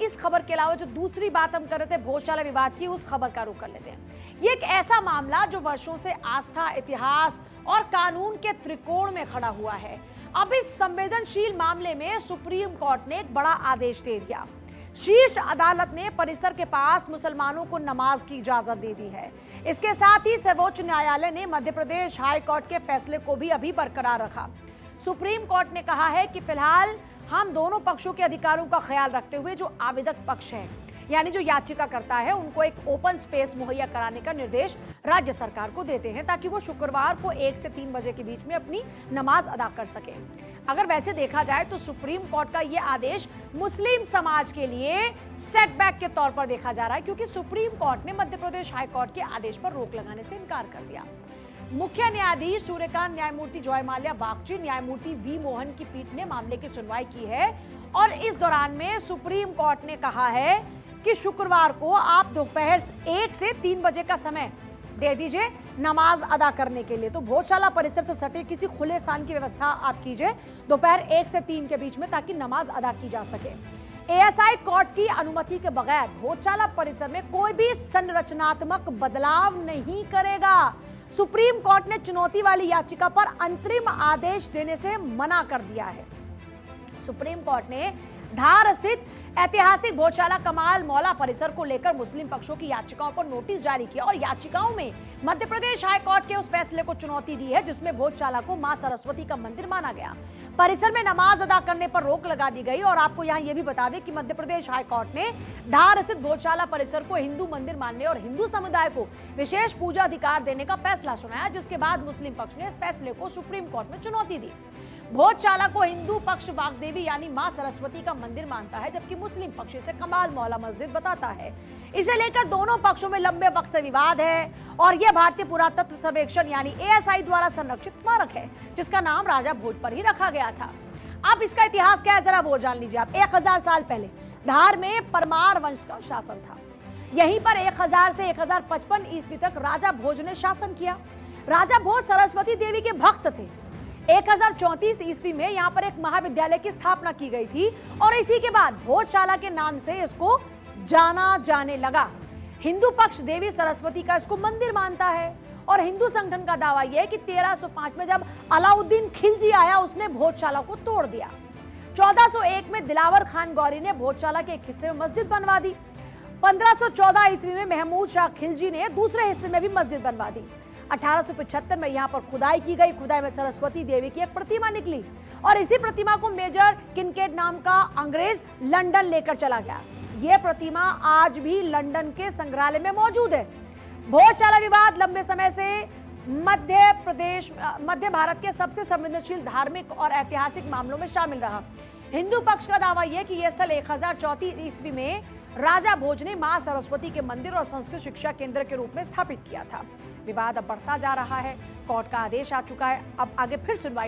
इस खबर के अलावा जो दूसरी बात हम कर रहे थे भोजशाला विवाद की, उस खबर का रुख कर लेते हैं। ये एक ऐसा मामला जो वर्षों से आस्था, इतिहास और कानून के त्रिकोण में खड़ा हुआ है। अब इस संवेदनशील मामले में सुप्रीम कोर्ट ने एक बड़ा आदेश दे दिया। शीर्ष अदालत ने परिसर के पास मुसलमानों को नमाज की इजाजत दे दी है। इसके साथ ही सर्वोच्च न्यायालय ने मध्य प्रदेश हाई कोर्ट के फैसले को भी अभी बरकरार रखा। सुप्रीम कोर्ट ने कहा है कि फिलहाल हम दोनों पक्षों के अधिकारों का ख्याल रखते हुए जो आवेदक पक्ष है, यानी जो याचिका करता है, उनको एक ओपन स्पेस मुहैया कराने का निर्देश राज्य सरकार को देते हैं ताकि वो शुक्रवार को 1 से 3 बजे के बीच में अपनी नमाज अदा कर सके। अगर वैसे देखा जाए तो सुप्रीम कोर्ट का ये आदेश मुस्लिम समाज के लिए सेटबैक के तौर पर देखा जा रहा है, क्योंकि सुप्रीम कोर्ट ने मध्य प्रदेश हाई कोर्ट के आदेश पर रोक लगाने से इनकार कर दिया। मुख्य न्यायाधीश सूर्यकांत, न्यायमूर्ति जयमाल्या बागची, न्यायमूर्ति वी मोहन की पीठ ने मामले की सुनवाई की है और इस दौरान में सुप्रीम कोर्ट ने कहा है कि शुक्रवार को आप दोपहर 1 से 3 बजे का समय दे दीजिए नमाज अदा करने के लिए। तो भोजशाला परिसर से सटे किसी खुले स्थान की व्यवस्था आप कीजिए दोपहर 1 से 3 के बीच में, ताकि नमाज अदा की जा सके। एएसआई कोर्ट की अनुमति के बगैर भोजशाला परिसर में कोई भी संरचनात्मक बदलाव नहीं करेगा। सुप्रीम कोर्ट ने चुनौती वाली याचिका पर अंतरिम आदेश देने से मना कर दिया है। सुप्रीम कोर्ट ने धार स्थित ऐतिहासिक भोजशाला कमाल मौला परिसर को लेकर मुस्लिम पक्षों की याचिकाओं पर नोटिस जारी किया और याचिकाओं में मध्य प्रदेश हाई कोर्ट के उस फैसले को चुनौती दी है जिसमें भोजशाला को मां सरस्वती का मंदिर माना गया। परिसर में नमाज अदा करने पर रोक लगा दी गई और आपको यहां यह भी बता दें कि मध्य प्रदेश हाई कोर्ट ने धार स्थित भोजशाला परिसर को हिंदू मंदिर मानने और हिंदू समुदाय को विशेष पूजा अधिकार देने का फैसला सुनाया, जिसके बाद मुस्लिम पक्ष ने इस फैसले को सुप्रीम कोर्ट में चुनौती दी। भोजशाला को हिंदू पक्ष वाग्देवी यानी मां सरस्वती का मंदिर मानता है, जबकि मुस्लिम पक्ष इसे कमाल मौला मस्जिद बताता है। इसे लेकर दोनों पक्षों में लंबे वक्त से विवाद है और यह भारतीय पुरातत्व सर्वेक्षण यानी एएसआई द्वारा संरक्षित स्मारक है, जिसका नाम राजा भोज पर ही रखा गया था। अब इसका इतिहास क्या है जरा वो जान लीजिए आप। 1000 साल पहले धार में परमार वंश का शासन था। यहीं पर 1000 से 1055 ईस्वी तक राजा भोज ने शासन किया। राजा भोज सरस्वती देवी के भक्त थे। 1034 ईस्वी में यहाँ पर एक महाविद्यालय की स्थापना की गई थी और इसी के बाद भोजशाला के नाम से इसको जाना जाने लगा। हिंदू पक्ष देवी सरस्वती का इसको मंदिर मानता है और हिंदू संगठन का दावा यह है कि 1305 में जब अलाउद्दीन खिलजी आया उसने भोजशाला को तोड़ दिया। 1401 में दिलावर खान गौरी ने भोजशाला के एक हिस्से में मस्जिद बनवा दी। 1514 ईस्वी में महमूद शाह खिलजी ने दूसरे हिस्से में भी मस्जिद बनवा दी। 1875 में यहाँ पर खुदाई की गई। खुदाई में सरस्वती देवी की एक प्रतिमा निकली और इसी प्रतिमा को मेजर किनकेड नाम का अंग्रेज लंदन लेकर चला गया। यह प्रतिमा आज भी लंदन के संग्रहालय में मौजूद है। भोजशाला विवाद लंबे समय से मध्य भारत के सबसे संवेदनशील धार्मिक और ऐतिहासिक मामलों में शामिल रहा। हिंदू पक्ष का दावा यह कि यह स्थल 1034 ईस्वी में राजा भोज ने मां सरस्वती के मंदिर और संस्कृत शिक्षा केंद्र के रूप में स्थापित किया था। विवाद अब बढ़ता जा रहा है। कोर्ट का आदेश आ चुका है, अब आगे फिर सुनवाई होगी।